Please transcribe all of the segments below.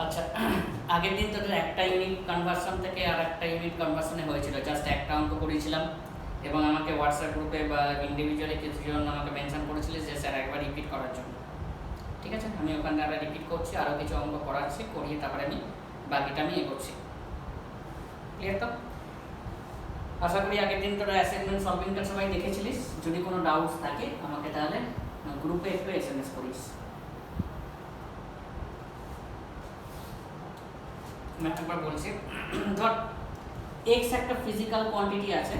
আচ্ছা, আগের দিন তোদের একটা ইউনিট কনভার্সন থেকে আর একটা ইউনিট কনভার্সনে হয়েছিল, জাস্ট একটা অঙ্ক করেছিলাম এবং আমাকে হোয়াটসঅ্যাপ গ্রুপে বা ইন্ডিভিজুয়ালি কিছুজন আমাকে মেনশন করেছিল যে স্যার একবার রিপিট করার জন্য। ঠিক আছে, আমি ওখানে আবার রিপিট করছি, আরও কিছু অঙ্ক করাচ্ছি, করিয়ে তারপরে আমি বাকিটা আমি করছি। ক্লিয়ার তো? আশা করি আগের দিন তোরা অ্যাসাইনমেন্ট সলভিংটা সবাই দেখেছিলিস। যদি কোনো ডাউটস থাকে আমাকে তাহলে গ্রুপে একটু SMS করিস। আমি একবার বলছি, ধর এক্স একটা ফিজিক্যাল কোয়ান্টিটি আছে,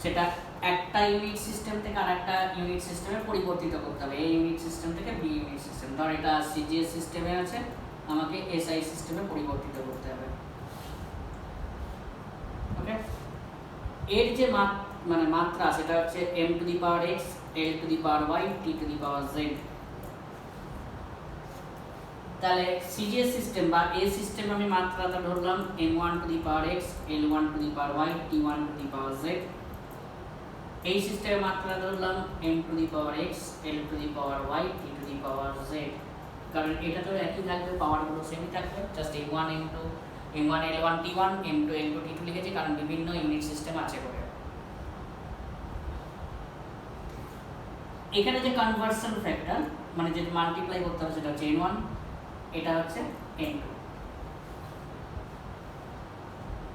সেটা একটা ইউনিট সিস্টেম থেকে আর একটা ইউনিট সিস্টেমে পরিবর্তিত করতে হবে। এই ইউনিট সিস্টেম থেকে বি ইউনিট সিস্টেম, ধর এটা সিজিএস সিস্টেমে আছে, আমাকে এসআই সিস্টেমে পরিবর্তিত করতে হবে। ওকে, এর যে মাত্রা সেটা হচ্ছে m to the power x, l to the power y, t to the power z। তাহলে সিজিএস সিস্টেম বা এ সিস্টেম আমি মাত্রাটা ধরলাম m1 to the power x, l1 to the power y, t1 to the power z। এই সিস্টেমের মাত্রা ধরলাম m to the power x, l to the power y, t to the power z। কারণ এটা তো একই থাকবে, পাওয়ারগুলো সেমই থাকবে, just m1 m1 l1 t1, m2 l2 t2 লিখেছি কারণ বিভিন্ন ইউনিট সিস্টেম আছে করে। এখানে যে কনভার্সন ফ্যাক্টর মানে যেটা মাল্টিপ্লাই করতে হবে সেটা হচ্ছে n1, এটা হচ্ছে n2।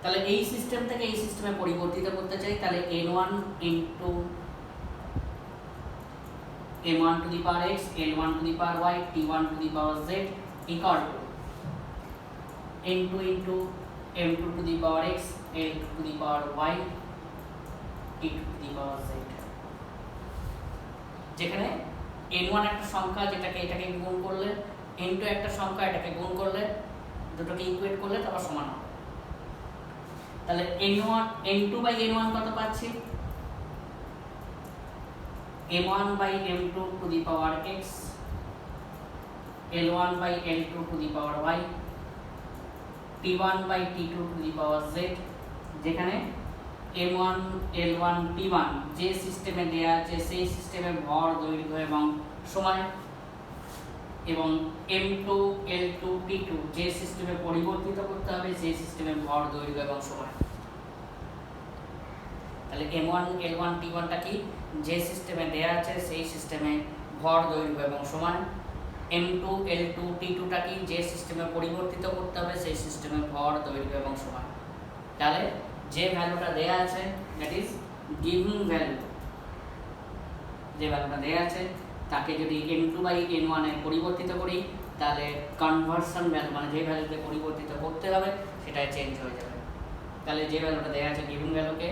তাহলে এই সিস্টেম থেকে এই সিস্টেমে পরিবর্তিত করতে চাই, তাহলে n1 into m1 to the power x, l1 to the power y, t1 to the power z equal to n2 into m2 to the power x, l2 to the power y, t2 to the power z। যেখানে n1 একটা সংখ্যা যেটাকে এটাকে গুণ করলে, n2 একটা সংখ্যা এটাকে গুণ করলে, দুটোকে ইকুয়েট করলে তারপর সমান হবে। তাহলে n2 বাই n1 কত পাচ্ছি? m1 by m2 to the power x, l1 by l2 to the power y, t1 by t2 to the power z। যেখানে m1 l1 t1 যে সিস্টেমে দেয়া আছে সেই সিস্টেমের ভর, দৈর্ঘ্য এবং সময়, এবং m2 l2 t2 যে সিস্টেমে পরিবর্তিত করতে হবে সেই সিস্টেমের ভর, দৈর্ঘ্য এবং সময়। তাহলে m1 l1 t1টা কি? যে সিস্টেমে দেয়া আছে সেই সিস্টেমে ভর, দৈর্ঘ্য এবং সময়। m2 l2 t2টা কি? যে সিস্টেমে পরিবর্তিত করতে হবে সেই সিস্টেমে ভর, দৈর্ঘ্য এবং সময়। তাহলে যে ভ্যালুটা দেয়া আছে দ্যাট ইজ গিভিং ভ্যালু, যে ভ্যালুটা দেয়া আছে তাকে যদি m2 বাই n1 এ পরিবর্তিত করি তাহলে কনভার্সন ভ্যালু মানে যে ভ্যালুতে পরিবর্তিত করতে হবে সেটাই চেঞ্জ হয়ে যাবে। তাহলে যে ভ্যালুটা দেয়া আছে গিভিং ভ্যালুকে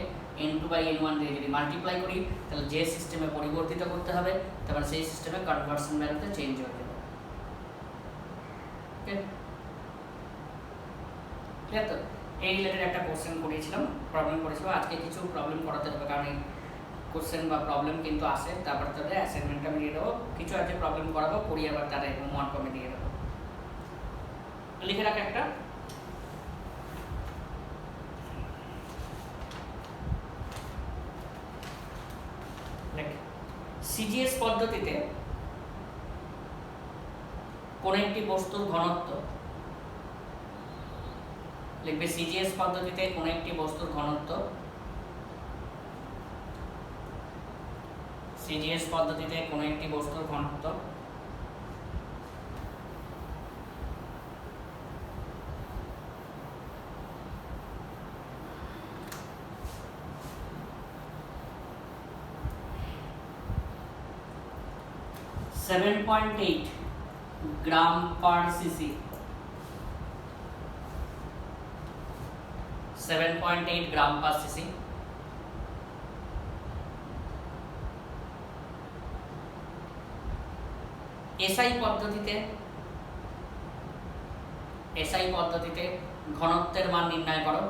n2 বাই n1 দিয়ে যদি মাল্টিপ্লাই করি তাহলে যে সিস্টেমে পরিবর্তিত করতে হবে তারপর সেই সিস্টেমে কনভার্সন ভ্যালুতে চেঞ্জ হয়ে যাবে। ওকে, ক্লিয়ার তো? এই রিলেটেড একটা কোশ্চেন করেছিলাম, প্রবলেম করেছিলাম। আজকে কিছু প্রবলেম করাতে হবে কারণ কোশ্চেন বা প্রবলেম কিন্তু আসে, তারপর তাদের অ্যাসাইনমেন্টটা আমি দিয়ে দেবো। কিছু আছে প্রবলেম করাবো, করিয়ে আবার তাদের হোমওয়ার্ক আমি দিয়ে দেবো। লিখে রাখ একটা, সিজিএস পদ্ধতিতে কোন একটি বস্তুর ঘনত্ব লিখবে। সিজিএস পদ্ধতিতে কোন একটি বস্তুর ঘনত্ব, সিজিএস পদ্ধতিতে কোন একটি বস্তুর ঘনত্ব (7.8 গ্রাম পার সিসি, 7.8 গ্রাম পার সিসি এসআই পদ্ধতিতে ঘনত্বের মান নির্ণয় করো।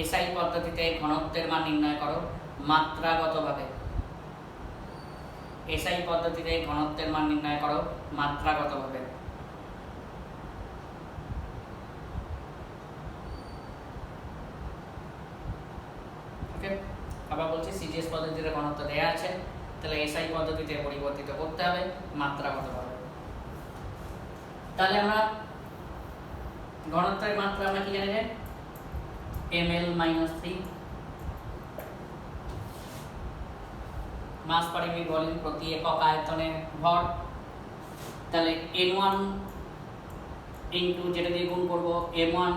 এসআই পদ্ধতিতে ঘনত্বের মান নির্ণয় করো মাত্রাগতভাবে। এসআই পদ্ধতিতে ঘনত্বের মান নির্ণয় করো মাত্রাগতভাবে। ওকে, আবার বলছি সিজিএস পদ্ধতিতে ঘনত্ব দেয়া আছে, তাহলে এসআই পদ্ধতিতে পরিবর্তিত করতে হবে মাত্রাগতভাবে। তাহলে আমরা ঘনত্বের মাত্রা আমরা কি জানি, ml - 3 মাস পার ইউনিট ভলিউম প্রতি একক আয়তনের ভর। তাহলে n1 ইনটু যেটা দিয়ে গুণ করব m1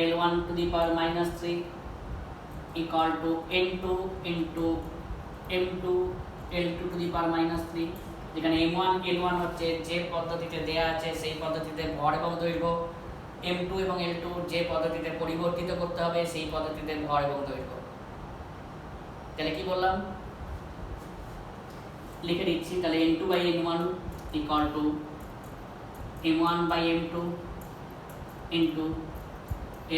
L1 to the power -3 equal to n2 into m2 L2 to the power -3। যেখানে m1 L1 হচ্ছে যে পদ্ধতিতে দেয়া আছে সেই পদ্ধতিতে ভর এবং দৈর্ঘ্য, m2 এবং L2 যে পদ্ধতিতে পরিবর্তিত করতে হবে সেই পদ্ধতিতে ভর এবং দৈর্ঘ্য। তাহলে কি বললাম, লিখে দিচ্ছি। তাহলে n2/n1 equal to m1/m2 into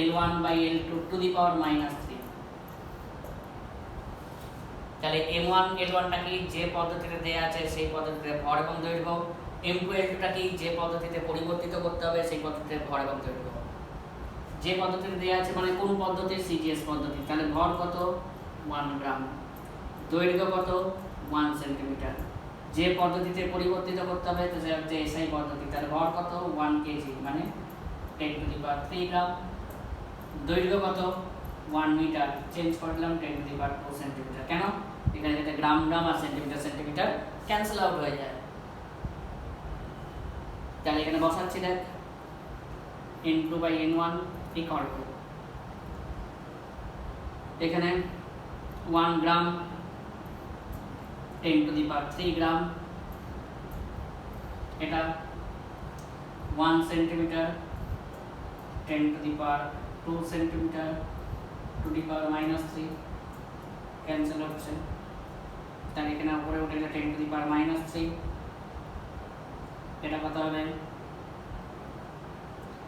L1/L2 to the power -3। তাহলে m1 L1টা কি যে পদ্ধতিতে দেয়া আছে সেই পদ্ধতিতে ভর এবং দৈর্ঘ্য, m2 L2টা কি যে পদ্ধতিতে পরিবর্তিত করতে হবে সেই পদ্ধতিতে ভর এবং দৈর্ঘ্য। যে পদ্ধতিতে দেয়া আছে মানে কোন পদ্ধতি, সিজিএস পদ্ধতি। তাহলে ভর কত 1 গ্রাম, দৈর্ঘ্য কত 1 সেন্টিমিটার। যে পদ্ধতিতে পরিবর্তিত করতে হবে সেটা হচ্ছে এসআই পদ্ধতি। তাহলে ভর কত 1 কেজি মানে 10⁻³ গ্রাম, দৈর্ঘ্য কত 1 মিটার, চেঞ্জ করলাম 10⁻² সেন্টিমিটার। কেন, এখানে যাতে গ্রাম গ্রাম আর সেন্টিমিটার সেন্টিমিটার ক্যান্সেল আউট হয়ে যায়। তাহলে এখানে বসাচ্ছি, দেখ n2/n1 ইকুয়াল টু এখানে 1 গ্রাম 10⁻³ গ্রাম, এটা 1 centimetre 10⁻² centimetre to the power -3 cancel হচ্ছে। তাহলে এখানে উপরে উঠে গেলে 10⁻³ এটা কত হবে,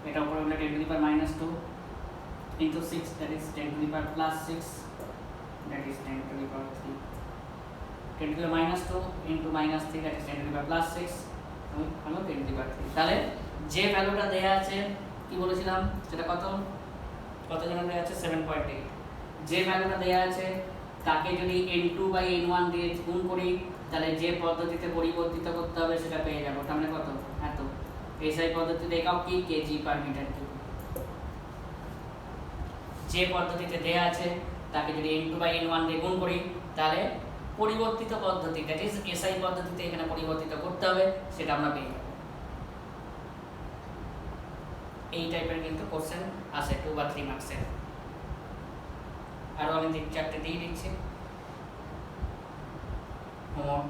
এটা উপরে উঠলে 10⁻² into 6 that is 10⁻+6 that is 10⁻³ 10⁻² into -3 that is 10⁻+6 হলো 10⁻³। তাহলে যে ভ্যালুটা দেয়া আছে কি বলেছিলাম সেটা কত যেন দেয়া আছে 7.8। যে ভ্যালুটা দেয়া আছে তাকে যদি n2/n1 দিয়ে গুণ করি তাহলে যে পদ্ধতিতে পরিবর্তিত করতে হবে সেটা পেয়ে যাব। তার মানে কত, এত। এসআই পদ্ধতিতে একক কি, kg/m³। যে পদ্ধতিতে দেয়া আছে তাকে যদি n2/n1 দিয়ে গুণ করি তাহলে পরিবর্তিত পদ্ধতি দ্যাট ইজ এসআই পদ্ধতিতে এখানে পরিবর্তিত করতে হবে সেটা আমরা পেয়ে যাব। এই টাইপের কিন্তু কোশ্চেন আসে 2 বা 3 মার্কসের। আরো আমি 3-4টে দিয়ে দিচ্ছি হোমওয়ার্ক।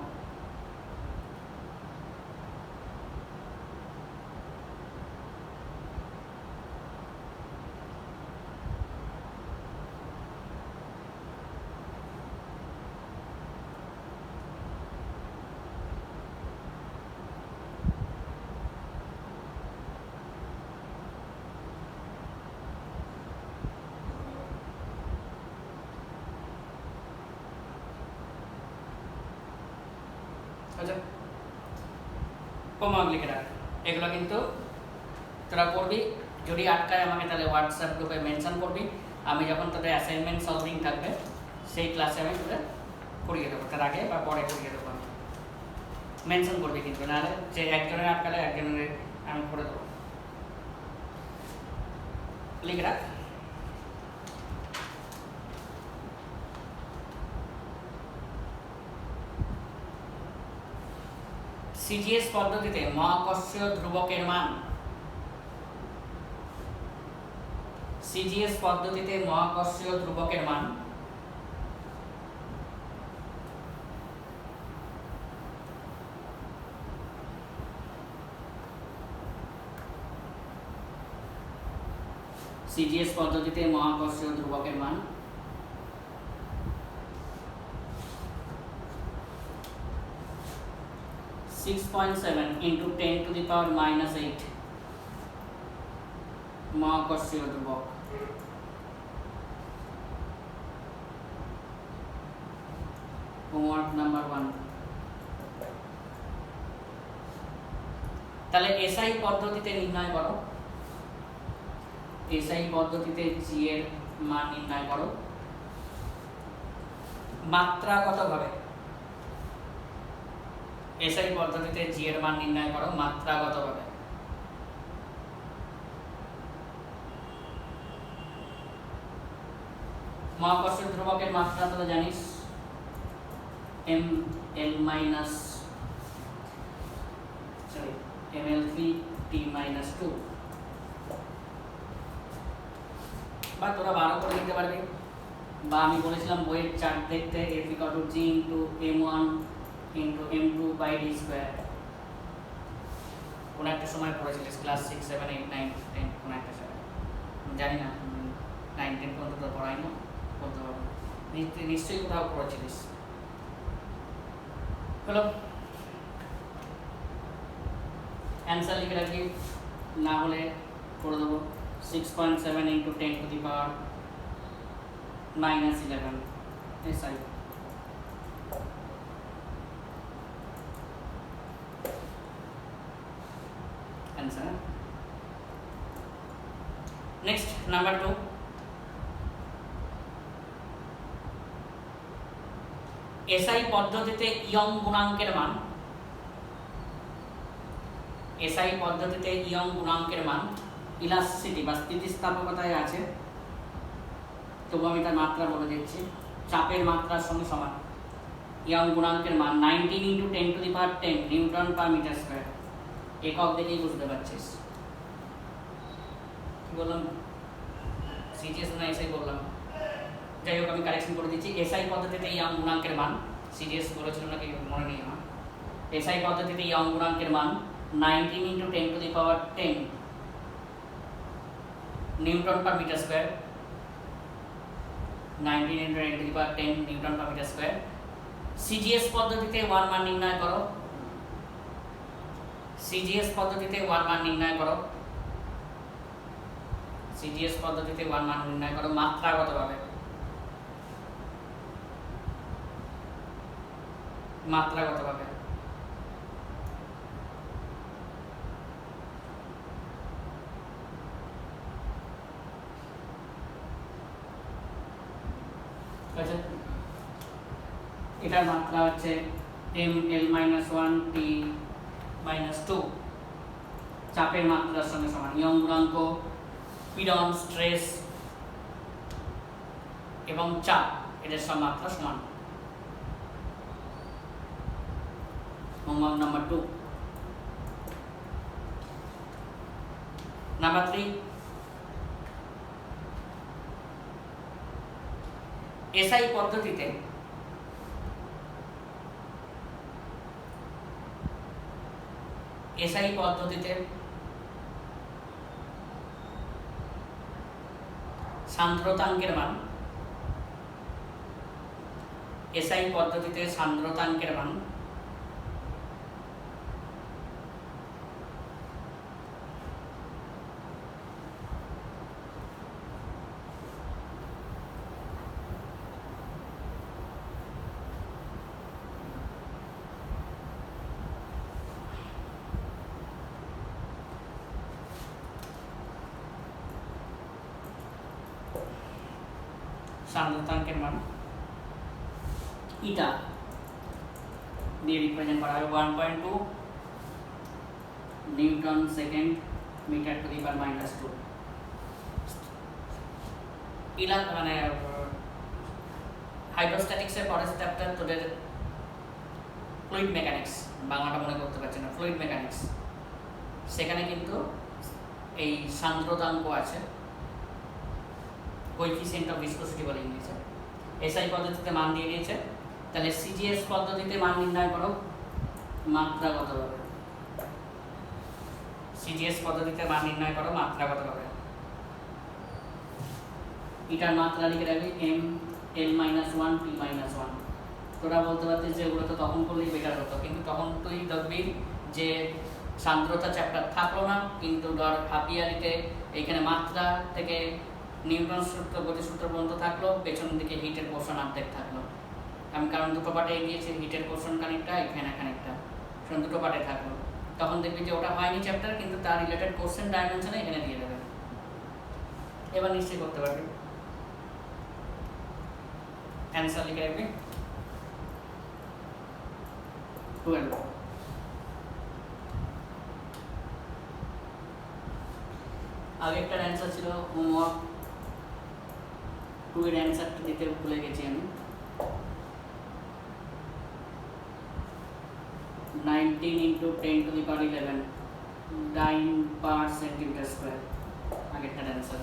আচ্ছা হোমওয়ার্ক লিখে রাখ, এগুলো কিন্তু তোরা করবি। যদি আটকায় আমাকে তাহলে হোয়াটসঅ্যাপ গ্রুপে মেনশন করবি। আমি যখন তোদের অ্যাসাইনমেন্ট সলভিং থাকবে সেই ক্লাসে আমি তোদের করিয়ে দেবো, তার আগে বা পরে করিয়ে দেবো। আমি মেনশন করবি কিন্তু, নাহলে যে একজনের আটকালে একজনের আমি করে দেবো। লিখে রাখ। সিজিএস পদ্ধতিতে মহাকর্ষীয় ধ্রুবকের মান, সিজিএস পদ্ধতিতে মহাকর্ষীয় ধ্রুবকের মান সিজিএস পদ্ধতিতে মহাকর্ষীয় ধ্রুবকের মান 6.7 into 10⁻⁻8 মহাকর্ষীয় ধ্রুবক। Homework number 1। তাহলে এসআই পদ্ধতিতে নির্ণয় করো, এসআই পদ্ধতিতে জি এর মান নির্ণয় করো মাত্রাগতভাবে। এসআই পদ্ধতিতে জি এর মান নির্ণয় করো মাত্রাগতভাবে। মহাকর্ষীয় ধ্রুবকের মাত্রা তো জানিস, M L minus ml3 t-2, বা তোরা 12 করে লিখতে পারবি, বা আমি বলেছিলাম বইয়ের চার্ট দেখতে f = g * m1 * m2/d²। কোন একটা সময় পড়েছিলিস ক্লাস 6 7 8 9 10 কোন একটা সময়, জানি না 9 10 পর্যন্ত তো পড়াই না, বলতে পারবো নিশ্চয়ই কোথাও পড়েছিলিস। হলো অ্যান্সার লিখে রাখি, না হলে করে দেবো 6.7 × 10⁻⁻11 SI। Answer next number 2, SI पद्धतिते इयং गुणांकेर मान, एसआई पद्धतिते इयং गुणांकेर मान इलास्टिसिटी বা স্থিতিস্থাপকতায় আছে, তবু আমি তার মাত্রা বলে দিচ্ছি, চাপের মাত্রার সঙ্গে সমান। ইয়ং গুণাঙ্কের মান 19 × 10⁻10 নিউটন/মিটার²। একক দেখেই বুঝতে পারছিস কি বললাম, সিজিএস না এসআই বললাম, যাই হোক আমি কারেকশন করে দিচ্ছি। এসআই পদ্ধতিতে ইয়ং গুণাঙ্কের মান, সিজিএস বলেছিল নাকি মনে নেই আমার, এসআই পদ্ধতিতে ইয়ং গুণাঙ্কের মান 19 × 10⁻10 নিউটন/মিটার²। 19 × 10⁻10 নিউটন/মিটার²। সিজিএস পদ্ধতিতে 1 মান নির্ণয় করো, সিজিএস পদ্ধতিতে 1 মান নির্ণয় করো, সিজিএস পদ্ধতিতে 1 মান নির্ণয় করো মাত্রাগতভাবে, মাত্রাগতভাবে। আচ্ছা, এটার মাত্রা হচ্ছে ml-1 t-2, চাপের মাত্রার সঙ্গে সমান। ইয়ং গুণাঙ্ক, পীড়ন, স্ট্রেস এবং চাপ এদের সব মাত্রা সমান। Homework number 2। নাম্বার 3, এসআই পদ্ধতিতে সান্দ্রতাঙ্কের মান, এসআই পদ্ধতিতে সান্দ্রতাঙ্কের মান সান্দ্রতাঙ্কের মান ইটা দিয়ে রিপ্রেজেন্ট করা হবে 1.2 নিউটন/মিটার⁻²। ইলা মানে হাইড্রোস্ট্যাটিক্সের পরের চ্যাপ্টার তোদের ফ্লুইড মেকানিক্স, বাংলাটা মনে করতে পারছি না, ফ্লুইড মেকানিক্স, সেখানে কিন্তু এই সান্দ্রতাঙ্ক আছে, কোএফিসিয়েন্ট অফ ভিসকসিটি বলে ইংলিশে। এসআই পদ্ধতিতে মান দিয়ে দিয়েছে, তাহলে সিজিএস পদ্ধতিতে মান নির্ণয় করো মাত্রাগতভাবে, সিজিএস পদ্ধতিতে মান নির্ণয় করো মাত্রাগতভাবে। এটার মাত্রা লিখে রাখবি ml-1 t-1। তোরা বলতে পারতিস যে ওগুলো তো তখন করলেই বেটার হতো, কিন্তু তখন তুই দেখবি যে সান্দ্রতা চ্যাপ্টার থাকলো না, কিন্তু ধর হাফ-ইয়ারলিতে এইখানে মাত্রা থেকে নিউটন সূত্র, গতিসূত্র পর্যন্ত থাকলো, পেছন দিকে হিটের পোর্শন অর্ধেক থাকলো। আমি কারণ দুটো পার্টে দিয়েছি, হিটের পোর্শন খানিকটা, এখানে খানিকটা, সেরকম দুটো পার্টে থাকলো। তখন দেখবি যে ওটা হয়নি চ্যাপ্টার, কিন্তু তার রিলেটেড কোশ্চেন ডাইমেনশনে এখানে দিয়ে দেবে। এবার নিশ্চয়ই করতে পারবি। অ্যান্সার লিখে রাখবি 12। আগেরটার অ্যান্সার ছিল হোমওয়ার্ক 2 এর অ্যান্সারটা দিতে ভুলে গেছি আমি। 19 × 10⁻11 9/cm², আগেরটার অ্যান্সার।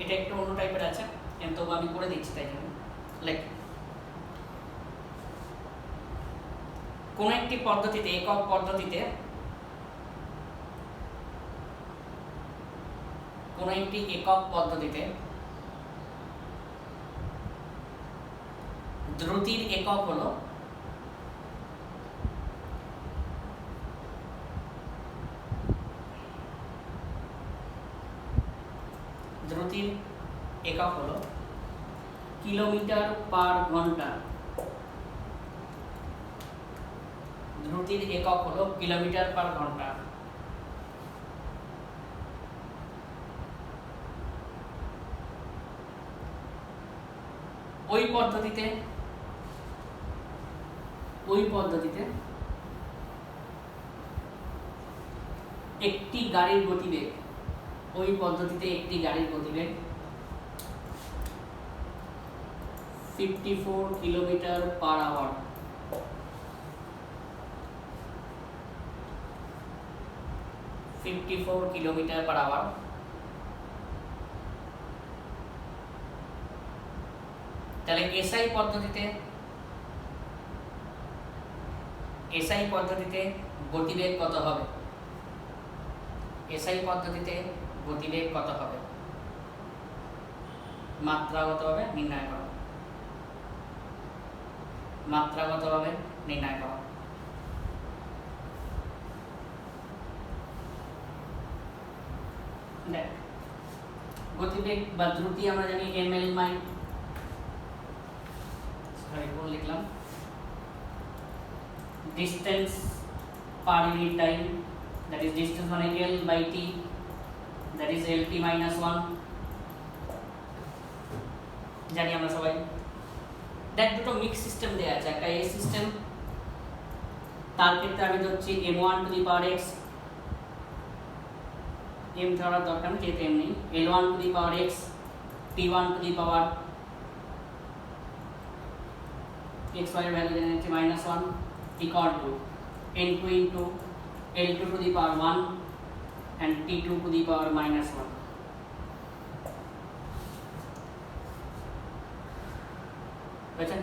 এটা একটু অন্য টাইপের আছে, কিন্তু আমি করে দিচ্ছি তাই জন্য। লাইক কোন একটি পদ্ধতিতে, একক পদ্ধতিতে কোন একটি একক পদ্ধতিতে দ্রুতির একক হলো কিলোমিটার/ঘন্টা। দ্রুতির একক হলো কিলোমিটার/ঘন্টা। ওই পদ্ধতিতে একটি গাড়ির গতিবেগ 54 কিলোমিটার/আওয়ার। তাহলে এসআই পদ্ধতিতে গতিবেগ কত হবে? মাত্রাগতভাবে নির্ণয় করো। গতিবেগ বা দ্রুতি আমরা জানি ml লিখলাম distance per unit time, that is distance মানে L/T, that is LT-1 জানি আমরা সবাই। দেখ দুটো মিক্স সিস্টেম দেয়া আছে, একটা এই সিস্টেম, তার ক্ষেত্রে আমি ধরছি m1⁻x, m ধরার দরকার নেই যেহেতু m নেই, L1⁻x T1⁻x y এর ভ্যালু জেনে নিচ্ছি -1 equal to n2 into L2⁻1 and T2⁻1। বুঝছেন?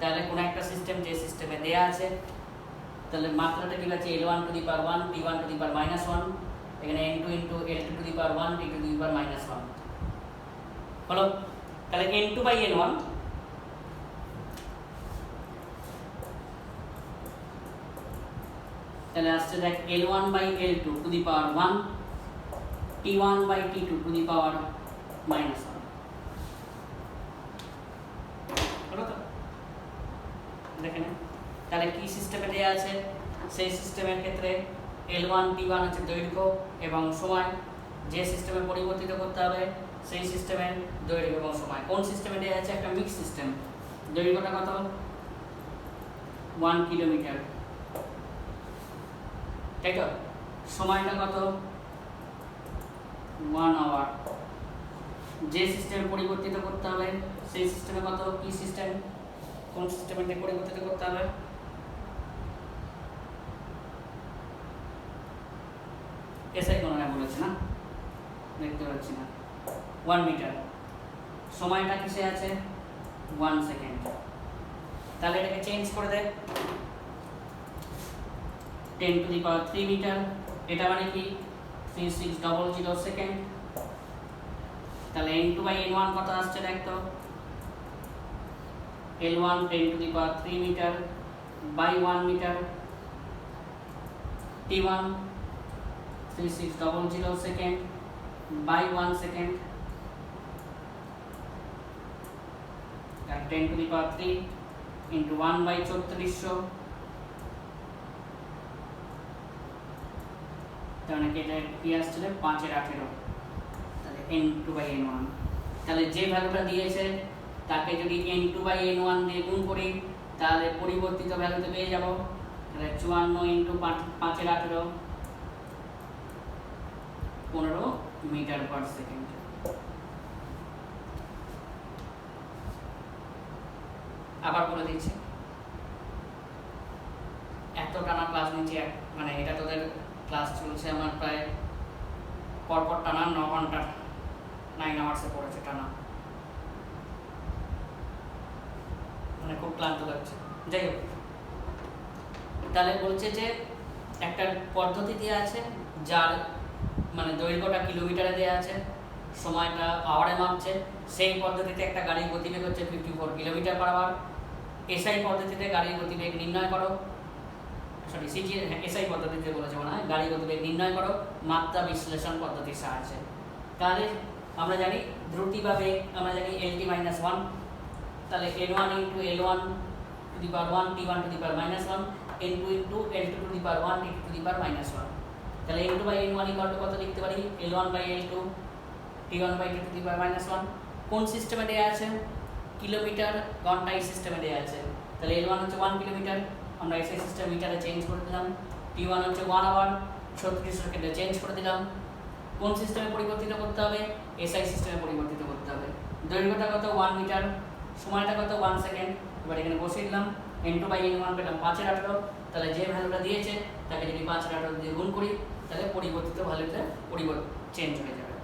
তাহলে কোন একটা সিস্টেম যে সিস্টেমে দেয়া আছে, তাহলে মাত্রাটা কি আছে L1⁻1 T1⁻1, এখানে n2 into L2⁻1 T2⁻1 হলো। তাহলে n2/n1 তাহলে আসছে দেখ L1/L2⁻1 T1/T2⁻1 হলো তো? দেখেন তাহলে কি সিস্টেমে দেয়া আছে, সেই সিস্টেমের ক্ষেত্রে L1 T1 হচ্ছে দৈর্ঘ্য এবং সময়, যে সিস্টেমে পরিবর্তিত করতে হবে সেই সিস্টেমের দৈর্ঘ্য এবং সময়। কোন সিস্টেমে দেয়া আছে? একটা মিক্স সিস্টেম। দৈর্ঘ্যটা কত? 1 কিলোমিটার, তাই তো? সময়টা কত? 1 আওয়ার। যে সিস্টেমে পরিবর্তিত করতে হবে সেই সিস্টেমে কত? কি সিস্টেম? কোন সিস্টেমে পরিবর্তিত করতে হবে? এসআই কোনো না বলেছে না, দেখতে পাচ্ছি না। 1 মিটার। সময়টা কিসে আছে? 1 সেকেন্ড। তাহলে এটাকে চেঞ্জ করে দে, 10⁻³ মিটার। এটা মানে কি 3600 সেকেন্ড। তাহলে n2/n1 কত আসছে দেখ তো? L1 10⁻³ metre by 1 metre, T1 3600 second by 1 second, 10⁻³ into 1/3400, তাহলে এটা কি আসছে? 5/18। তাহলে n2/n1। তাহলে যে ভ্যালুটা দিয়েছে তাকে যদি n2 বাই n1 দিয়ে গুণ করি তাহলে পরিবর্তিত ভ্যালুতে পেয়ে যাব, তাহলে 54 ইন্টু 5 এর 18 15 মিটার পার সেকেন্ড। আবার বলে দিচ্ছি, এত টানা ক্লাস নিচ্ছি, মানে এটা তোদের ক্লাস চলছে আমার প্রায় পরপর টানা 9 ঘন্টা 9 আওয়ার্সে পড়েছে টানা, মানে খুব ক্লান্ত লাগছে। যাই হোক, তাহলে বলছে যে একটা পদ্ধতি দেওয়া আছে যার মানে দৈর্ঘ্যটা কিলোমিটারে দেওয়া আছে, সময়টা আওয়ারে মাপছে। সেই পদ্ধতিতে একটা গাড়ির গতিবেগ হচ্ছে 54 কিলোমিটার পার আওয়ার। এসআই পদ্ধতিতে গাড়ির গতিবেগ নির্ণয় করো, সরি সিজি এসআই পদ্ধতিতে বলেছে মনে হয়, গাড়ির গতিবেগ নির্ণয় করো মাত্রা বিশ্লেষণ পদ্ধতির সাহায্যে। তাহলে আমরা জানি দ্রুতি বা বেগ আমরা জানি LT-1, তাহলে N1 into L1 to the power 1 T1 to the power -1 N2 into L2 to the power 1 T2 to the পাওয়ার -1। তাহলে N2 by N1 equal to কত লিখতে পারি? L1 by L2 T1 by T2 to the পাওয়ার -1। কোন সিস্টেমে দেয়া আছে? Kilometre ঘন্টা এই সিস্টেমে দেয়া আছে। তাহলে L1 হচ্ছে 1 কিলোমিটার, আমরা এসআই সিস্টেম মিটারে চেঞ্জ করে দিলাম। T1 হচ্ছে 1 আওয়ার, 36 সেকেন্ডে চেঞ্জ করে দিলাম। কোন সিস্টেমে পরিবর্তিত করতে হবে? এসআই সিস্টেমে পরিবর্তিত করতে হবে। দৈর্ঘ্যটা কত? 1 মিটার, সময়টা কত? 1 সেকেন্ড। এবার এখানে বসিয়ে দিলাম, N2 বাই N1 পেলাম 5 এর 18। তাহলে যে ভ্যালুটা দিয়েছে তাকে যদি 5 এর 18 দিয়ে গুণ করি তাহলে পরিবর্তিত ভ্যালুতে চেঞ্জ হয়ে যাবে।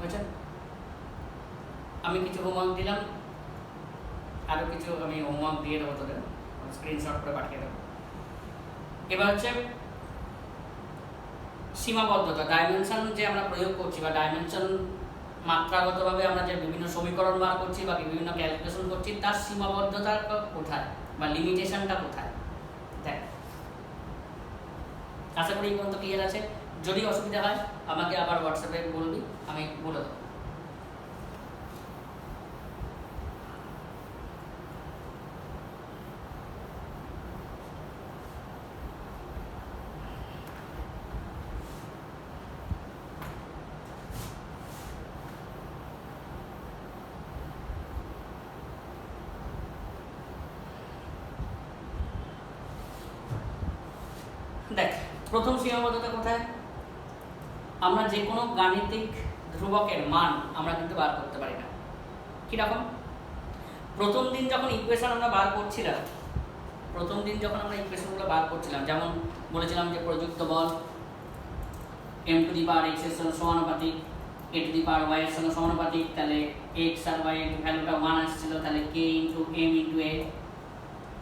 বুঝছেন? আমি কিছু হোমওয়ার্ক দিলাম, আরও কিছু আমি হোমওয়ার্ক দিয়ে দেবো তোদের, স্ক্রিনশট করে পাঠিয়ে দেবো। এবার হচ্ছে সীমাবদ্ধতা, ডাইমেনশন যে আমরা প্রয়োগ করছি বা ডাইমেনশন মাত্রাগতভাবে আমরা যে বিভিন্ন সমীকরণ বার করছি বা বিভিন্ন ক্যালকুলেশন করছি তার সীমাবদ্ধতা কোথায় বা লিমিটেশনটা কোথায়। দেখ, আশা করি এই পর্যন্ত ক্লিয়ার আছে। যদি অসুবিধা হয় আমাকে আবার হোয়াটসঅ্যাপে বলবি, আমি বলে দেবো। দেখ, প্রথম সীমাবদ্ধতা কোথায়? আমরা যে কোনো গাণিতিক ধ্রুবকের মান আমরা কিন্তু বার করতে পারি না। কীরকম? প্রথম দিন যখন ইকুয়েশন আমরা বার করছিলাম, যেমন বলেছিলাম যে প্রযুক্ত বল m to the power x এর সঙ্গে সমানুপাতিক, a to the power y এর সঙ্গে সমানুপাতিক, তাহলে x আর y এর ভ্যালুটা 1 আসছিল, তাহলে k into m into a,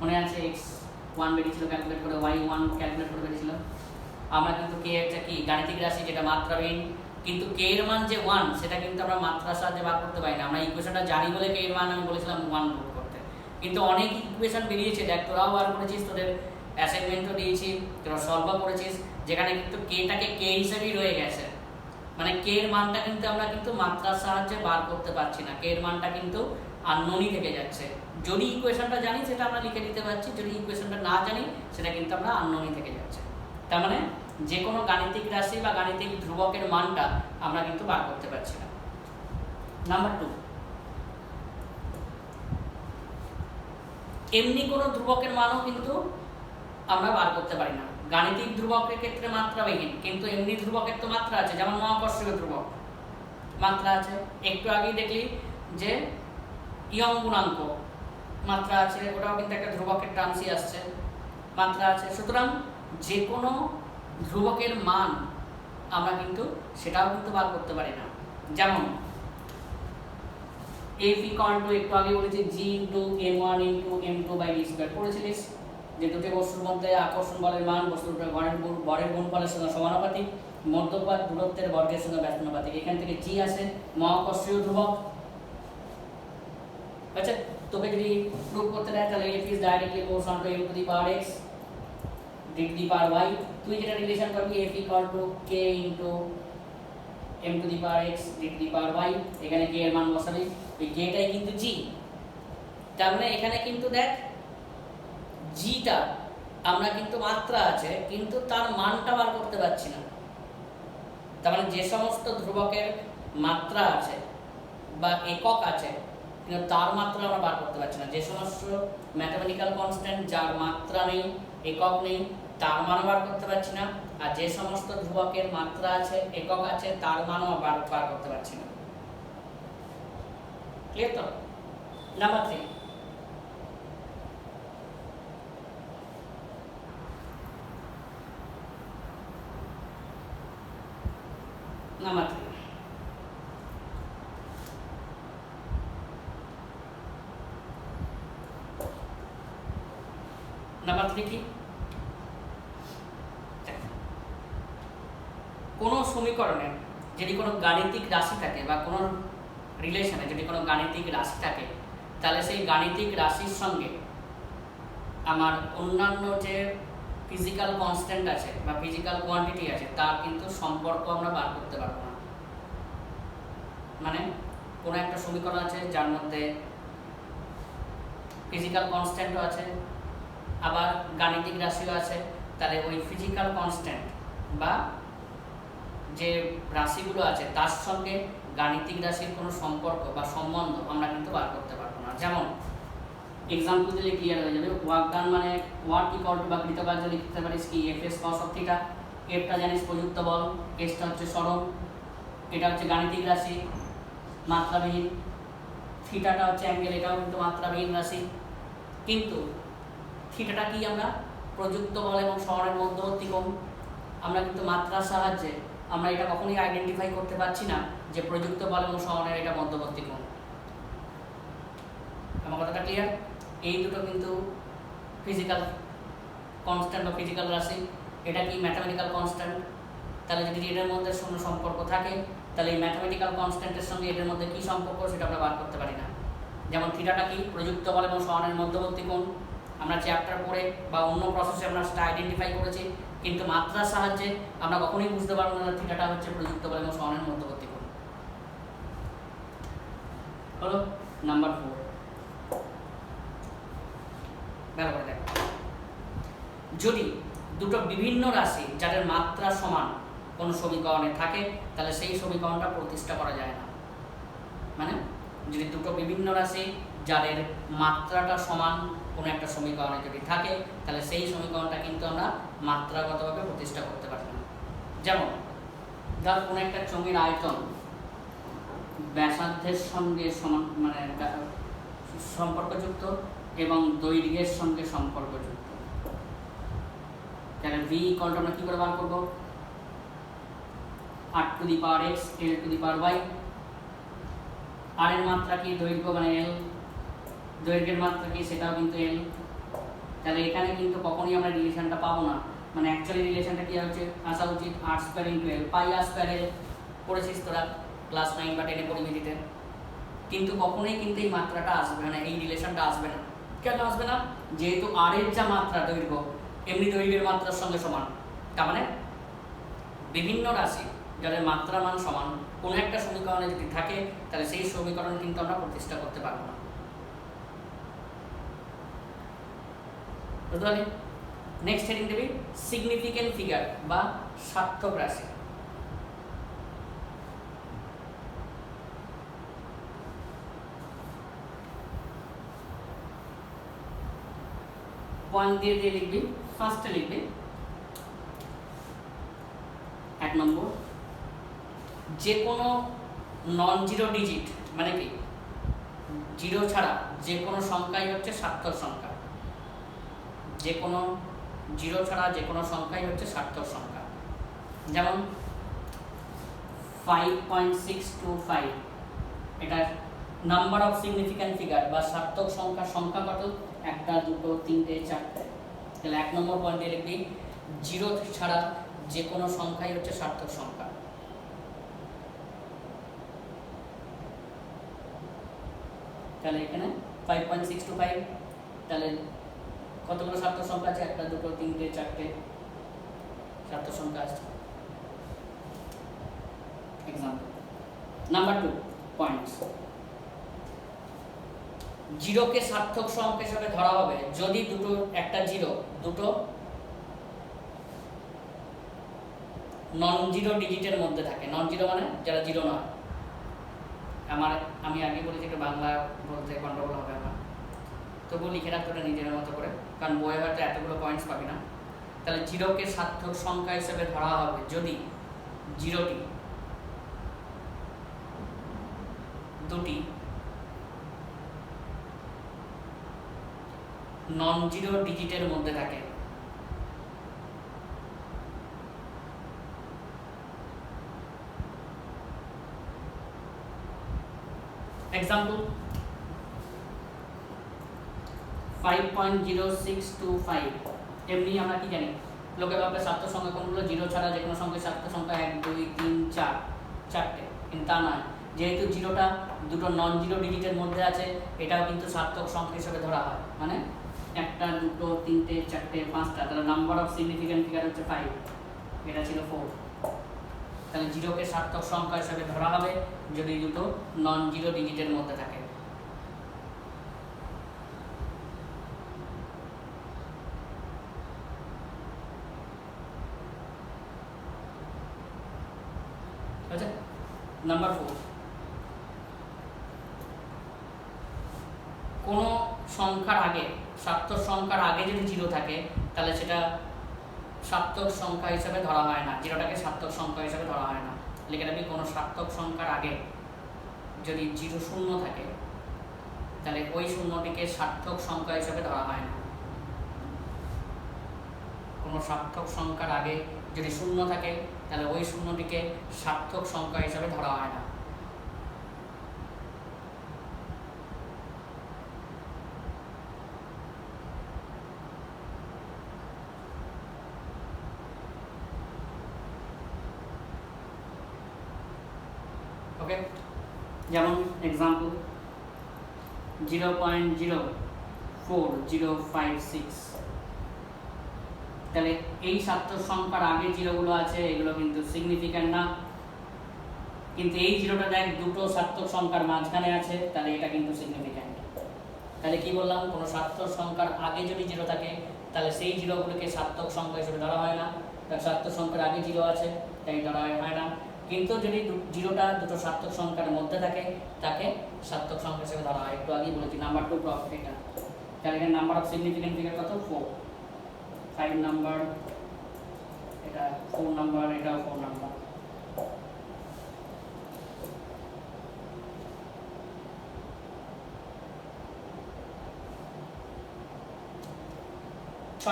মনে আছে x 1 বেরিয়েছিল ক্যালকুলেট করে, y 1 ক্যালকুলেট করে বেরিয়েছিল। আমরা কিন্তু k একটা কি গাণিতিক রাশি যেটা মাত্রাবিহীন, কিন্তু k এর মান যে 1 সেটা কিন্তু আমরা মাত্রার সাহায্যে বার করতে পারি না। আমরা ইকুয়েশনটা জানি বলে k এর মান আমি বলেছিলাম 1 বের করতে, কিন্তু অনেক ইকুয়েশন বেরিয়েছে, দেখ তোরাও বার করেছিস, তোদের অ্যাসাইনমেন্টও দিয়েছি, তোরা সলভও করেছিস, যেখানে কিন্তু kটাকে k হিসেবেই রয়ে গেছে। মানে k এর মানটা কিন্তু আমরা কিন্তু মাত্রার সাহায্যে বার করতে পারছি না, k এর মানটা কিন্তু আননোনই থেকে যাচ্ছে। যদি ইকুয়েশনটা জানি সেটা আমরা লিখে দিতে পারছি, যদি ইকুয়েশনটা না জানি সেটা কিন্তু আমরা আননোনই থেকে যাচ্ছে। তার মানে যে কোনো গাণিতিক রাশি বা গাণিতিক ধ্রুবকের মানটা আমরা কিন্তু বার করতে পারছি না। নাম্বার 2, এমনি কোনো ধ্রুবকের মানও কিন্তু আমরা বার করতে পারি না। গাণিতিক ধ্রুবকের ক্ষেত্রে মাত্রাবিহীন, কিন্তু এমনি ধ্রুবকের তো মাত্রা আছে, যেমন মহাকর্ষীয় ধ্রুবক মাত্রা আছে। একটু আগেই দেখলি যে ইয়ং গুণাঙ্ক মাত্রা আছে, ওটাও কিন্তু একটা ধ্রুবকের টার্মসই আসছে, মাত্রা আছে। সুতরাং যে কোনো ধ্রুবকের মান আমরা কিন্তু সেটাও কিন্তু বার করতে পারি না। যেমন f ইকুয়াল টু, একটু আগে বলেছি g into m1 into m2 by d square, পড়েছিলিস যে দুটি বস্তুর মধ্যে আকর্ষণ বলের মান বস্তুর ভরের গুণফলের সঙ্গে সমানুপাতিক, মধ্যপাত দূরত্বের বর্গের সঙ্গে ব্যস্তানুপাতিক। এখান থেকে g আসে মহাকর্ষীয় ধ্রুবক। আচ্ছা, তোকে যদি প্রুভ করতে দেয় তাহলে f is directly proportional to m to the power x d to the power y, তুই যেটা রিলেশন করবি f equal to k into m to the power x d to the power y, এখানে k এর মান বসাবি, এই k টাই কিন্তু g, তার মানে এখানে কিন্তু দেখ জিটা আমরা কিন্তু মাত্রা আছে কিন্তু তার মানটা বার করতে পারছি না। তার মানে যে সমস্ত ধ্রুবকের মাত্রা আছে বা একক আছে কিন্তু তার মাত্রা আমরা বার করতে পারছি না। যে সমস্ত ম্যাথমেটিক্যাল কনস্ট্যান্ট যার মাত্রা নেই, একক নেই, তার মানও বার করতে পারছি না। আর যে সমস্ত ধ্রুবকের মাত্রা আছে, একক আছে, তার মানও বার করতে পারছি না। ক্লিয়ার তো? নাম্বার 3, নাম্বার 3 নাম্বার 3 কি? কোনো সমীকরণে যদি কোনো গাণিতিক রাশি থাকে বা কোনো রিলেশনে যদি কোনো গাণিতিক রাশি থাকে, তাহলে সেই গাণিতিক রাশির সঙ্গে আমার অন্যান্য যে ফিজিক্যাল কনস্ট্যান্ট আছে বা ফিজিক্যাল কোয়ান্টিটি আছে তার কিন্তু সম্পর্ক আমরা বার করতে পারবো না। মানে কোনো একটা সমীকরণ আছে যার মধ্যে ফিজিক্যাল কনস্ট্যান্টও আছে আবার গাণিতিক রাশিও আছে, তাহলে ওই ফিজিক্যাল কনস্ট্যান্ট বা যে রাশিগুলো আছে তার সঙ্গে গাণিতিক রাশির কোনো সম্পর্ক বা সম্বন্ধ আমরা কিন্তু বার করতে পারবো না। যেমন এক্সাম্পল দিলে ক্লিয়ার হয়ে যাবে। ওয়ার্ক ডান মানে ওয়ার্ক ইকুয়াল টু বা কৃতকার্য লিখতে পারিস কি F S cos of theta. এফটা জানিস প্রযুক্ত বল, এসটা হচ্ছে সরণ, এটা হচ্ছে গাণিতিক রাশি মাত্রাবিহীন, থিটাটা হচ্ছে অ্যাঙ্গেল, এটাও কিন্তু মাত্রাবিহীন রাশি। কিন্তু থিটাটা কি আমরা প্রযুক্ত বল এবং সরণের মধ্যবর্তী কোণ, আমরা কিন্তু মাত্রার সাহায্যে আমরা এটা কখনোই আইডেন্টিফাই করতে পারছি না যে প্রযুক্ত বল এবং সরণের এটা মধ্যবর্তী কোণ। আমার কথাটা ক্লিয়ার? এই দুটো কিন্তু ফিজিক্যাল কনস্ট্যান্ট বা ফিজিক্যাল রাশি, এটা কি ম্যাথামেটিক্যাল কনস্ট্যান্ট। তাহলে যদি এটার মধ্যে কোনো সম্পর্ক থাকে তাহলে এই ম্যাথামেটিক্যাল কনস্ট্যান্টের সঙ্গে এটার মধ্যে কী সম্পর্ক সেটা আমরা বার করতে পারি না। যেমন থিটাটা কি প্রযুক্ত বল এবং সরণের মধ্যবর্তী কোণ, আমরা চ্যাপ্টার পড়ে বা অন্য প্রসেসে আমরা সেটা আইডেন্টিফাই করেছি, কিন্তু মাত্রার সাহায্যে আমরা কখনোই বুঝতে পারবো না থিটাটা হচ্ছে প্রযুক্ত বল এবং সরণের মধ্যবর্তী কোণ। হলো নাম্বার 4। ভালো করে দেখো, যদি দুটো বিভিন্ন রাশি যাদের মাত্রা সমান কোনো সমীকরণে থাকে তাহলে সেই সমীকরণটা প্রতিষ্ঠা করা যায় না। মানে যদি দুটো বিভিন্ন রাশি যাদের মাত্রাটা সমান কোনো একটা সমীকরণে যদি থাকে তাহলে সেই সমীকরণটা কিন্তু আমরা মাত্রাগতভাবে প্রতিষ্ঠা করতে পারি না। যেমন ধর কোনো একটা চোঙের আয়তন ব্যাসার্ধের সঙ্গে সমান মানে সম্পর্কযুক্ত এবং দৈর্ঘ্যের সঙ্গে সম্পর্কযুক্ত, তাহলে v ইকুয়ালটা আমরা কি করে বার করব? r to the power x l to the power y। r এর মাত্রা কি দৈর্ঘ্য মানে l, দৈর্ঘ্যের মাত্রা কি সেটাও কিন্তু l। তাহলে এখানে কিন্তু কখনোই আমরা রিলেশনটা পাবো না। মানে অ্যাকচুয়ালি রিলেশনটা কি হচ্ছে আসা উচিত r স্কয়ার ইনটু l, পাই r স্কয়ার l পড়েছিস তোরা ক্লাস 9 বা 10 এ পরিমিতিতে। কিন্তু কখনোই কিন্তু এই মাত্রাটা আসবে না, এই রিলেশনটা আসবে না। কেন আসবে না? যেহেতু r এর যা মাত্রা দৈর্ঘ্য এমনি দৈর্ঘ্যের মাত্রার সঙ্গে সমান। তার মানে বিভিন্ন রাশি যাদের মাত্রা মান সমান কোনো একটা সমীকরণে যদি থাকে তাহলে সেই সমীকরণ কিন্তু আমরা প্রতিষ্ঠা করতে পারবো না। বুঝতে পারলি? নেক্সট হেডিং দেবি সিগনিফিক্যান্ট ফিগার বা সার্থক রাশি। পয়েন্ট দিয়ে দিয়ে লিখবি। ফার্স্টে লিখবি 1 নম্বর, যে কোনো নন জিরো ডিজিট মানে কি জিরো ছাড়া যে কোনো সংখ্যাই হচ্ছে সার্থক সংখ্যা। যে কোনো জিরো ছাড়া যে কোনো সংখ্যাই হচ্ছে সার্থক সংখ্যা। যেমন 5.625 এটা নাম্বার অফ সিগনিফিক্যান্ট ফিগার বা সার্থক সংখ্যা কত? 1 2 3 4। তাহলে 1 নম্বর পয়েন্টে লিখবি জিরো ছাড়া যে কোনো সংখ্যাই হচ্ছে সার্থক সংখ্যা। তাহলে এখানে 5.625, তাহলে কতগুলো সার্থক সংখ্যা আছে? 1 2 3 4 সার্থক সংখ্যা আছে। এক্সাম্পল নাম্বার 2 পয়েন্টস জিরোকে সার্থক সংখ্যা হিসেবে ধরা হবে যদি দুটো একটা জিরো দুটো নন জিরো ডিজিটের মধ্যে থাকে। নন জিরো মানে যারা জিরো নয়। আমি আগে বলেছি একটু বাংলা বলতে গন্ডগোল হবে আমার, তবুও লিখে রাখতে ওটা নিজের মতো করে, কারণ বইয়ে হয়তো এতগুলো পয়েন্টস পাবি না। তাহলে জিরোকে সার্থক সংখ্যা হিসেবে ধরা হবে যদি জিরোটি দুটি নন জিরো ডিজিটের মধ্যে থাকে। এক্সাম্পল 5.0625। এমনি আমরা কি জানি, লোকে ভাবে সার্থক সংখ্যা কোনগুলো, জিরো ছাড়া যে কোনো সংখ্যা সার্থক সংখ্যা 1 2 3 4 চারটে, কিন্তু তা নয়। যেহেতু জিরোটা দুটো নন জিরো ডিজিটের মধ্যে আছে, এটাও কিন্তু সার্থক সংখ্যা হিসেবে ধরা হয়। মানে একটা দুটো তিনটে চারটে পাঁচটা, তাহলে নাম্বার অফ সিগনিফিক্যান্ট ফিগার হচ্ছে 5, এটা ছিল 4। তাহলে জিরোকে সার্থক সংখ্যা হিসেবে ধরা হবে যদি দুটো নন জিরো ডিজিটের মধ্যে থাকে। আচ্ছা, নাম্বার 4, কোনো সংখ্যার আগে, সার্থক সংখ্যার আগে যদি জিরো থাকে তাহলে সেটা সার্থক সংখ্যা হিসেবে ধরা হয় না। জিরোটাকে সার্থক সংখ্যা হিসেবে ধরা হয় না। লিখে রাখবি, কোনো সার্থক সংখ্যার আগে যদি জিরো শূন্য থাকে তাহলে ওই শূন্যটিকে সার্থক সংখ্যা হিসেবে ধরা হয় না। কোনো সার্থক সংখ্যার আগে যদি শূন্য থাকে তাহলে ওই শূন্যটিকে সার্থক সংখ্যা হিসেবে ধরা হয় না। ওকে, যেমন এক্সাম্পল 0.04056। তাহলে এই সার্থক সংখ্যার আগে জিরোগুলো আছে এগুলো কিন্তু সিগনিফিক্যান্ট না, কিন্তু এই জিরোটা দেখ দুটো সার্থক সংখ্যার মাঝখানে আছে, তাহলে এটা কিন্তু সিগনিফিক্যান্ট। তাহলে কি বললাম, কোনো সার্থক সংখ্যার আগে যদি জিরো থাকে তাহলে সেই জিরোগুলোকে সার্থক সংখ্যা হিসেবে ধরা হয় না। তার সার্থক সংখ্যার আগে জিরো আছে তাই ধরা হয় না, কিন্তু যদি জিরোটা দুটো সার্থক সংখ্যার মধ্যে থাকে তাকে সার্থক সংখ্যা হিসেবে ধরা হয়। একটু আগেই বলেছি নাম্বার 2 প্রফিট এটা। তাহলে এখানে নাম্বার অফ সিগনিফিক্যান্ট ফিগার কত, 4। 5 নাম্বার, এটা 4 নাম্বার, এটাও 4 নাম্বার।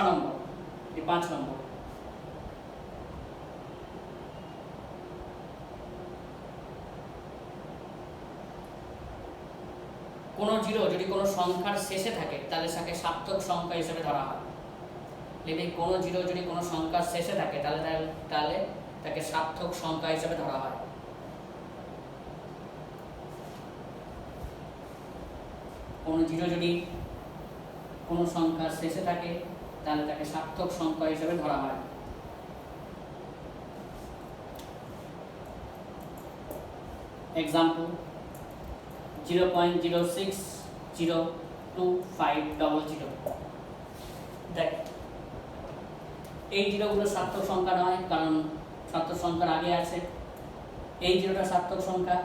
নম্বর, 5 নম্বর, কোনো জিরো যদি কোনো সংখ্যার শেষে থাকে তাহলে তাকে সার্থক সংখ্যা হিসেবে ধরা হয়। লিখে, কোনো জিরো যদি কোনো সংখ্যার শেষে থাকে তাহলে তাকে সার্থক সংখ্যা হিসেবে ধরা হয়। কোনো জিরো যদি কোনো সংখ্যার শেষে থাকে তাহলে তাকে সার্থক সংখ্যা হিসেবে ধরা হয়। এক্সাম্পল 0.0602500। দেখ, এই জিরোগুলো সার্থক সংখ্যা নয়, কারণ সার্থক সংখ্যার আগে আছে। এই জিরোটা সার্থক সংখ্যা,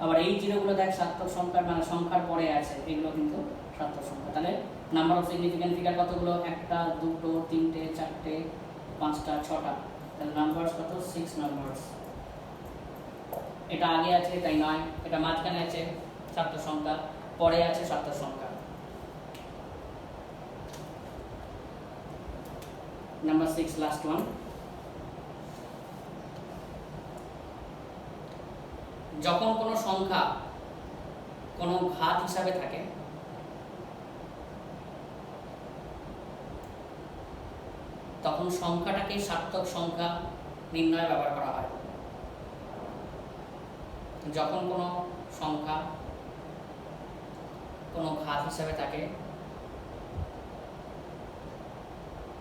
আবার এই জিরোগুলো দেখ সার্থক সংখ্যার মানে সংখ্যার পরে আছে, এগুলো কিন্তু সার্থক সংখ্যা। তাহলে নাম্বার অফ সিগনিফিক্যান্ট ফিগার কতগুলো, একটা দুটো তিনটে চারটে পাঁচটা ছটা, তাহলে নাম্বারস কত, 6 নাম্বারস। এটা আগে আছে তাই নয়, এটা মাঝখানে আছে সার্থক সংখ্যা, পরে আছে সার্থক সংখ্যা। Number 6, last one. যখন কোনো সংখ্যা কোনো ঘাত হিসাবে থাকে তখন সংখ্যাটাকে সার্থক সংখ্যা নির্ণয়ে ব্যবহার করা হয়। যখন কোনো সংখ্যা কোনো ঘাত হিসাবে থাকে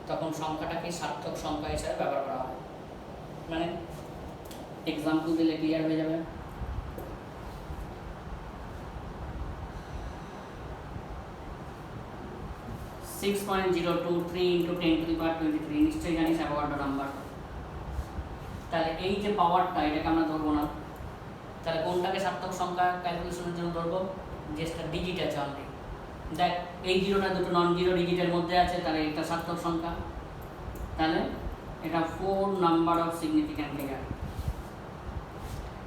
তখন সংখ্যাটাকে সার্থক সংখ্যা হিসাবে ব্যবহার করা হয়। মানে এক্সাম্পল দিলে ক্লিয়ার হয়ে যাবে। 6.023 ইন্টু 10⁻23 নিশ্চয়ই জানিস অ্যাভোগাড্রো নাম্বার। তাহলে এই যে পাওয়ারটা এটাকে আমরা ধরবো না, তাহলে কোনটাকে সার্থক সংখ্যা ক্যালকুলেশনের জন্য ধরবো, যেটা ডিজিট আছে অলরেডি। দেখ এই জিরোটা দুটো নন জিরো ডিজিটের মধ্যে আছে, তাহলে এটা সার্থক সংখ্যা, তাহলে এটা 4 নাম্বার অফ সিগনিফিক্যান্ট ফিগার।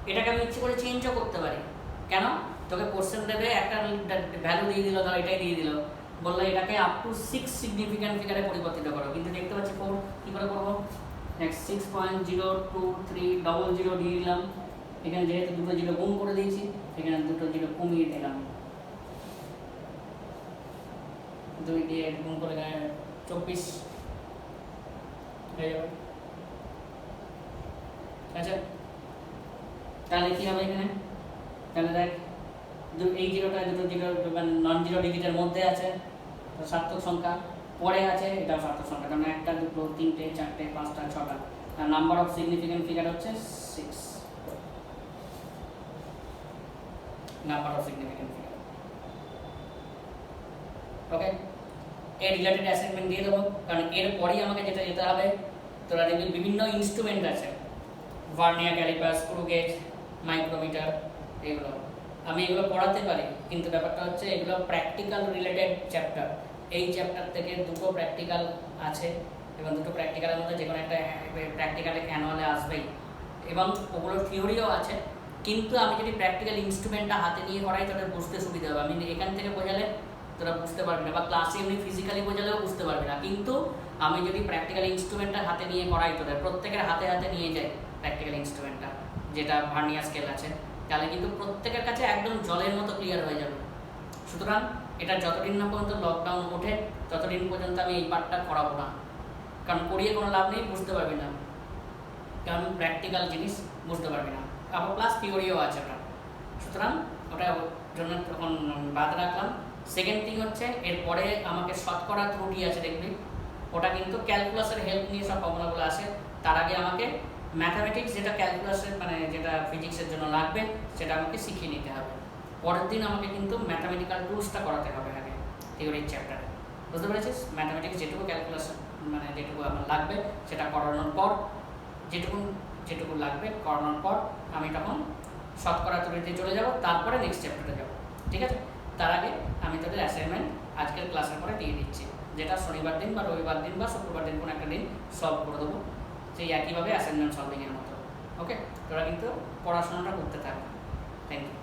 এটাকে আমি ইচ্ছে করে চেঞ্জও করতে পারি। কেন? তোকে কোশ্চেন দেবে, একটা ভ্যালু দিয়ে দিল, ধর এটাই দিয়ে দিল, বললো এটাকে আপ টু 6 সিগনিফিক্যান্ট ফিগারে পরিবর্তিত করো, কিন্তু দেখতে পাচ্ছি 4, কী করে করবো? 6.023 দিয়ে দিলাম, এখানে যেহেতু দুটো জিরো গুণ করে দিয়েছি, এখানে দুটো জিরো কমিয়ে দিলাম, 2 দিয়ে গুণ করে 24 হয়ে যাবে। আচ্ছা, তাহলে কী হবে এখানে? তাহলে দেখ এই জিরোটা দুটো জিরো মানে নন জিরো ডিজিটের মধ্যে আছে, সার্থক সংখ্যা, পরে আছে এটাও সার্থক সংখ্যা, কারণ 1 2 3 4 5 6টা, আর নাম্বার অফ সিগনিফিক্যান্ট ফিগার হচ্ছে 6, number of significant figure. Okay, এর রিলেটেড অ্যাসাইনমেন্ট দিয়ে দেবো, কারণ এরপরেই আমাকে যেটা যেতে হবে, তোরা দেখবি বিভিন্ন ইনস্ট্রুমেন্ট আছে, vernier calliper, screw gauge, micrometer, এগুলো আমি এগুলো পড়াতে পারি, কিন্তু ব্যাপারটা হচ্ছে এগুলো প্র্যাকটিক্যাল রিলেটেড চ্যাপ্টার। এই চ্যাপ্টার থেকে দুটো প্র্যাকটিক্যাল আছে, এবং দুটো প্র্যাকটিক্যালের মধ্যে যে কোনো একটা প্র্যাকটিক্যালে অ্যানুয়ালে আসবেই, এবং ওগুলোর থিওরিও আছে। কিন্তু আমি যদি প্র্যাকটিক্যাল ইনস্ট্রুমেন্টটা হাতে নিয়ে করাই, তোদের বুঝতে সুবিধা হবে। আমি এখান থেকে বোঝালে তোরা বুঝতে পারবি না, বা ক্লাসে এমনি ফিজিক্যালি বোঝালেও বুঝতে পারবি না। কিন্তু আমি যদি প্র্যাকটিক্যাল ইনস্ট্রুমেন্টটা হাতে নিয়ে করাই, তোদের প্রত্যেকের হাতে হাতে নিয়ে যাই প্র্যাকটিক্যাল ইনস্ট্রুমেন্টটা, যেটা ভার্নিয়ার স্কেল আছে, তাহলে কিন্তু প্রত্যেকের কাছে একদম জলের মতো ক্লিয়ার হয়ে যাবে। সুতরাং এটা যতদিন না পর্যন্ত লকডাউন ওঠে, ততদিন পর্যন্ত আমি এই পার্টটা করাবো না, কারণ করিয়ে কোনো লাভ নেই, বুঝতে পারবি না, কারণ প্র্যাকটিক্যাল জিনিস বুঝতে পারবি না, আবার প্লাস থিওরিও আছে ওটা। সুতরাং ওটার জন্য তখন বাদ রাখলাম। সেকেন্ড থিং হচ্ছে, এরপরে আমাকে শতকরা ত্রুটি আছে দেখবি, ওটা কিন্তু ক্যালকুলাসের হেল্প নিয়ে সব ফর্মুলাগুলো আসে। তার আগে আমাকে ম্যাথামেটিক্স, যেটা ক্যালকুলাসের মানে যেটা ফিজিক্সের জন্য লাগবে, সেটা আমাকে শিখিয়ে নিতে হবে। পরের দিন আমাকে কিন্তু ম্যাথামেটিক্যাল টুলসটা করাতে হবে আগে থিওরির চ্যাপ্টারে, বুঝতে পেরেছিস? ম্যাথামেটিক্স যেটুকু ক্যালকুলাস মানে যেটুকু আমার লাগবে, সেটা করানোর পর যেটুকু লাগবে করানোর পর আমি তখন শতকরা ত্রুটিতে চলে যাব, তারপরে নেক্সট চ্যাপ্টারে যাব, ঠিক আছে? তার আগে আমি তোদের অ্যাসাইনমেন্ট আজকের ক্লাসের পরে দিয়ে দিচ্ছি, যেটা শনিবার দিন বা রবিবার দিন বা শুক্রবার দিন কোনো একটা দিন সলভ করে দেবো, সেই একইভাবে অ্যাসাইনমেন্ট সলভিংয়ের মতো। ওকে, তোরা কিন্তু পড়াশোনাটা করতে থাকবে। Thank you.